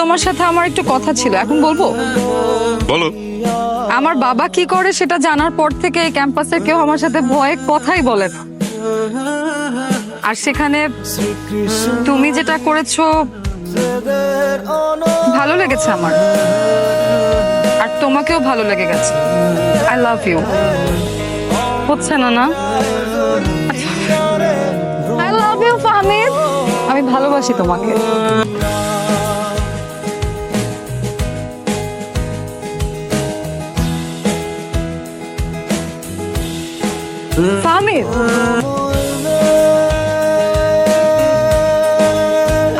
তোমার সাথে আমার একটু কথা ছিল, এখন বলবো? বলো। আমার বাবা কি করে সেটা জানার পর থেকে এই ক্যাম্পাসের কেউ আমার সাথে ভয়ে কথাই বলে না। আর সেখানে তুমি যেটা করেছো ভালো লেগেছে আমার, আর তোমাকেও ভালো লেগে গেছে। I love you. হচ্ছে না না? আই লাভ ইউ ফাহমিদ, আমি ভালোবাসি তোমাকে। ফাহমিদ,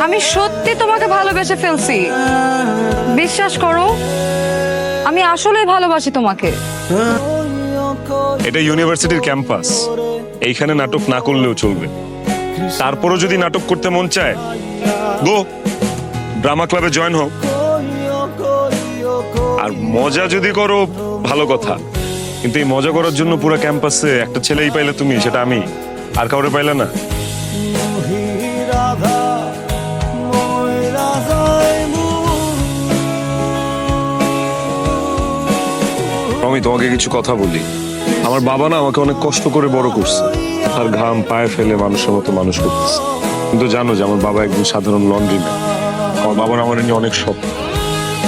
আমি সত্যি তোমাকে ভালোবেসে ফেলছি, বিশ্বাস করো। আমি আসলেই ভালোবাসি তোমাকে। এটা ইউনিভার্সিটির ক্যাম্পাস, এইখানে নাটক না করলেও চলবে। তারপরও যদি নাটক করতে মন চায়, গো ড্রামা ক্লাবে জয়েন হও। আর মজা যদি করো ভালো কথা, কিন্তু এই মজা করার জন্য পুরো ক্যাম্পাসে একটা ছেলেই পাইলে তুমি, সেটা আমি, আর কাউরে পাইলে না। আমি তোমাকে কিছু কথা বলি। আমার বাবা না আমাকে অনেক কষ্ট করে বড় করছে, আর ঘাম পায়ে ফেলে মানুষের মতো মানুষ করতেছে। কিন্তু জানো যে আমার বাবা একজন সাধারণ লন্ড্রি ম্যান। আমার বাবার আমার নিয়ে অনেক স্বপ্ন।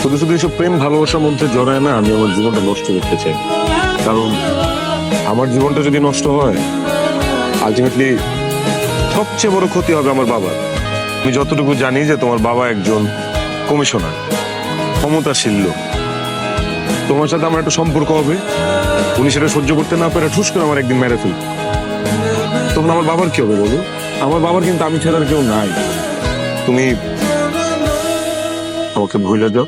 শুধু শুধু এইসব প্রেম ভালোবাসার মধ্যে জড়ায় না আমি আমার জীবনটা নষ্ট করতে চাই। কারণ আমার জীবনটা যদি নষ্ট হয়, আলটিমেটলি সবচেয়ে বড় ক্ষতি হবে আমার বাবার। আমি যতটুকু জানি যে তোমার বাবা একজন কমিশনার, ক্ষমতাশীল লোক। তোমার সাথে আমার একটা সম্পর্ক হবে, উনি সেটা সহ্য করতে না পারে ঠুস করে আমার একদিন মেরে ফেলবে। তখন আমার বাবার কি হবে বলো? আমার বাবার কিন্তু আমি ছাড়া আর কেউ নাই। তুমি আমাকে ভুলে যাও,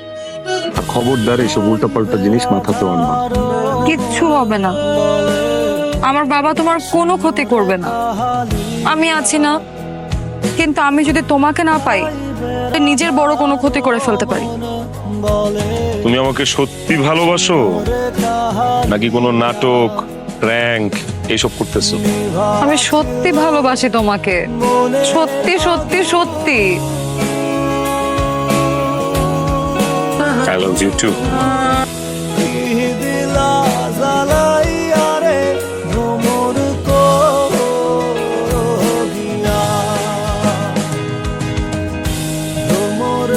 আর খবরদার এইসব উল্টাপাল্টা জিনিস মাথাতে আনবা। কিচ্ছু হবে না, আমার বাবা তোমার কোনো ক্ষতি করবে না। আমি আছি না, কিন্তু আমি যদি তোমাকে না পাই, নিজের বড় কোনো ক্ষতি করে ফেলতে পারি। তুমি আমাকে সত্যি ভালোবাসো, নাকি কোনো নাটক প্র্যাঙ্ক এইসব করতেছো? আমি সত্যি ভালোবাসি তোমাকে, সত্যি সত্যি সত্যি। I love you too.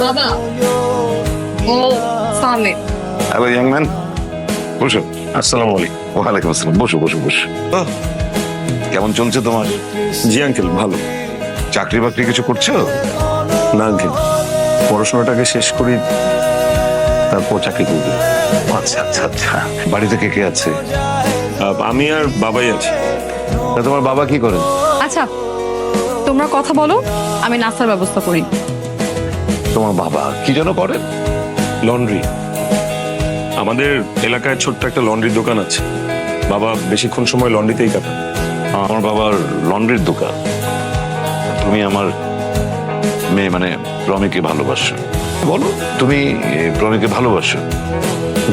বাবা, ও ফাহমিদ। হ্যালো ইয়াং ম্যান, বসো। আসসালামু আলাইকুম। ওয়ালাইকুম আসসালাম, বসো বসো বসো। কেমন চলছে তোমার? জি আঙ্কেল, ভালো। চাকরি বাকরি কিছু করছো? না আঙ্কেল, পড়াশোনাটাকে শেষ করি, তারপর চাকরি করবো। আচ্ছা আচ্ছা আচ্ছা। বাড়িতে কে কে আছে? আমি আর বাবাই আছি। তা তোমার বাবা কি করেন? আচ্ছা, তোমরা কথা বলো, আমি নাস্তার ব্যবস্থা করি। তোমার বাবা কি যেন করেন? লন্ড্রি। আমাদের এলাকায় ছোট্ট একটা লন্ড্রির দোকান আছে। বাবা বেশিক্ষণ সময় লন্ড্রিতেই কাটান। আমার বাবার লন্ড্রির দোকান। তুমি আমার মেয়ে মানে প্রমিকে ভালোবাসো? বলো, তুমি প্রমিকে ভালোবাসো?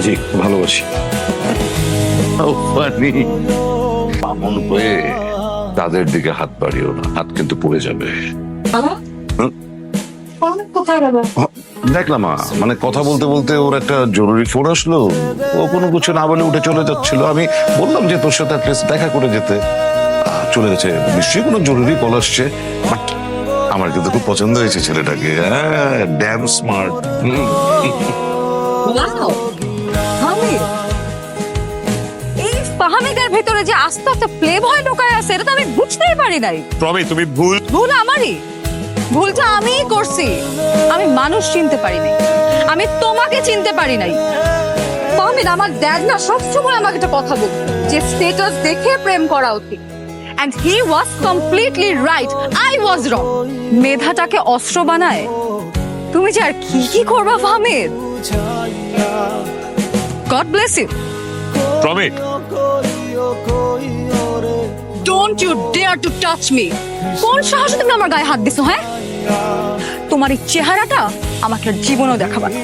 জি, ভালোবাসি। বামন হয়ে তাদের দিকে হাত বাড়িও না, হাত কিন্তু পড়ে যাবে। দেখলাম মানে কথা বলতে বলতে ওর একটা জরুরি ফোন আসলো, ও কোনো কিছু না বলে উঠে চলে যাচ্ছিল। আমি বললাম যে তোর সাথে দেখা করে যেতে, চলে গেছে। নিশ্চয়ই কোনো জরুরি কল আসছে। বাট আমার কিন্তু খুব পছন্দ হয়েছে ছেলেটাকে। হ্যাঁ, ড্যাম স্মার্ট। এই ফাহমিদের ভিতরে যে আস্তে আস্তে প্লে ভয় ঢোকায় আছে, এটা তো আমি বুঝতেই পারি নাই। প্রমি, তুমি ভুল। ভুল আমারই, ভুলটা আমিই করছি। আমি মানুষ চিনতে পারি নাই, আমি তোমাকে চিনতে পারি নাই। ফাহমিদ, আমার ড্যাড না সবসময় আমাকে একটা কথা বলতো যে স্ট্যাটাস দেখে প্রেম করা উচিত। And he was completely right. I was wrong. মেধাটাকে অস্ত্র বানায় তুমি যে আর কি কি করবা Fahmid. God bless you. Promi, Don't you dare to touch me. কোন সাহসে তুমি আমার গায়ে হাত দিছো? হ্যাঁ, তোমার এই চেহারাটা আমাকে আর জীবনেও দেখাবা না।